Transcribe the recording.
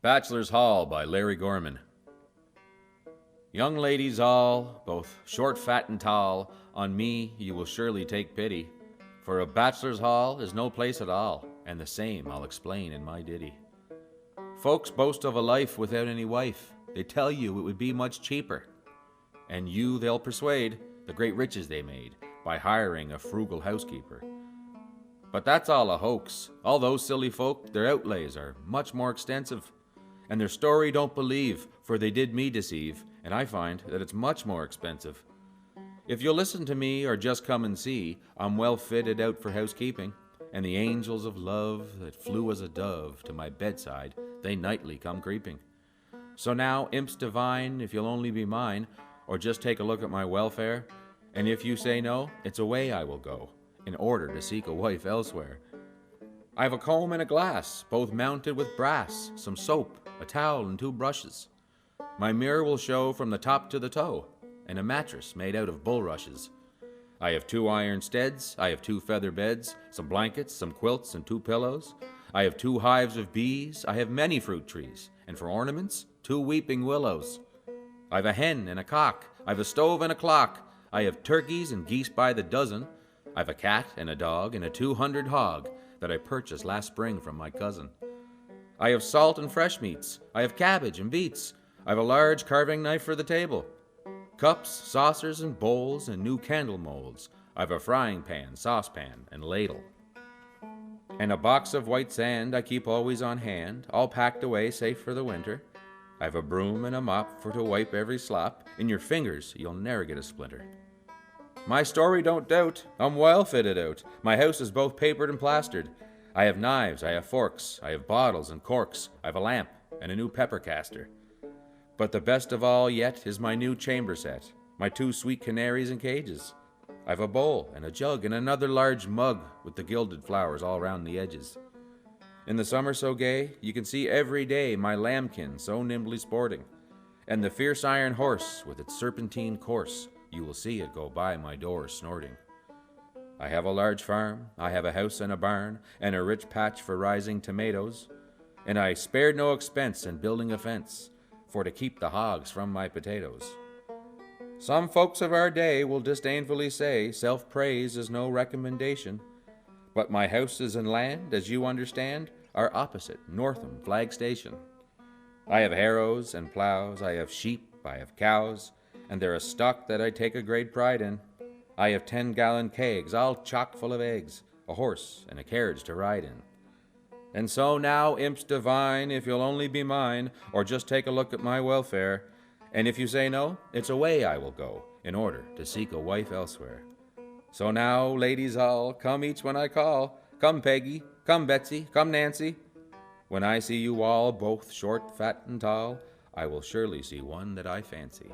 Bachelor's Hall by Larry Gorman. Young ladies all, both short, fat, and tall, on me you will surely take pity, for a bachelor's hall is no place at all, and the same I'll explain in my ditty. Folks boast of a life without any wife, they tell you it would be much cheaper, and you they'll persuade the great riches they made by hiring a frugal housekeeper. But that's all a hoax. All those silly folk, their outlays are much more extensive, and their story don't believe, for they did me deceive, and I find that it's much more expensive. If you'll listen to me or just come and see, I'm well fitted out for housekeeping, and the angels of love that flew as a dove to my bedside, they nightly come creeping. So now, imps divine, if you'll only be mine, or just take a look at my welfare, and if you say no, it's away I will go, in order to seek a wife elsewhere. I've a comb and a glass, both mounted with brass, some soap, a towel, and 2 brushes. My mirror will show from the top to the toe, and a mattress made out of bulrushes. I have 2 iron steads, I have 2 feather beds, some blankets, some quilts, and 2 pillows. I have 2 hives of bees, I have many fruit trees, and for ornaments, 2 weeping willows. I've a hen and a cock, I've a stove and a clock, I have turkeys and geese by the dozen. I've a cat and a dog and a 200 hog that I purchased last spring from my cousin. I have salt and fresh meats, I have cabbage and beets, I have a large carving knife for the table, cups, saucers, and bowls, and new candle molds. I have a frying pan, saucepan, and ladle. And a box of white sand I keep always on hand, all packed away safe for the winter. I have a broom and a mop for to wipe every slop. In your fingers you'll ne'er get a splinter. My story don't doubt, I'm well fitted out. My house is both papered and plastered. I have knives, I have forks, I have bottles and corks, I have a lamp and a new pepper caster. But the best of all yet is my new chamber set, my 2 sweet canaries in cages. I've a bowl and a jug and another large mug with the gilded flowers all round the edges. In the summer so gay, you can see every day my lambkin so nimbly sporting, and the fierce iron horse with its serpentine course, you will see it go by my door snorting. I have a large farm, I have a house and a barn, and a rich patch for rising tomatoes, and I spared no expense in building a fence, for to keep the hogs from my potatoes. Some folks of our day will disdainfully say self-praise is no recommendation, but my houses and land, as you understand, are opposite Northam Flag Station. I have harrows and plows, I have sheep, I have cows, and they're a stock that I take a great pride in. I have 10-gallon kegs, all chock full of eggs, a horse and a carriage to ride in. And so now, imps divine, if you'll only be mine, or just take a look at my welfare, and if you say no, it's away I will go, in order to seek a wife elsewhere. So now, ladies all, come each when I call. Come Peggy, come Betsy, come Nancy. When I see you all, both short, fat, and tall, I will surely see one that I fancy.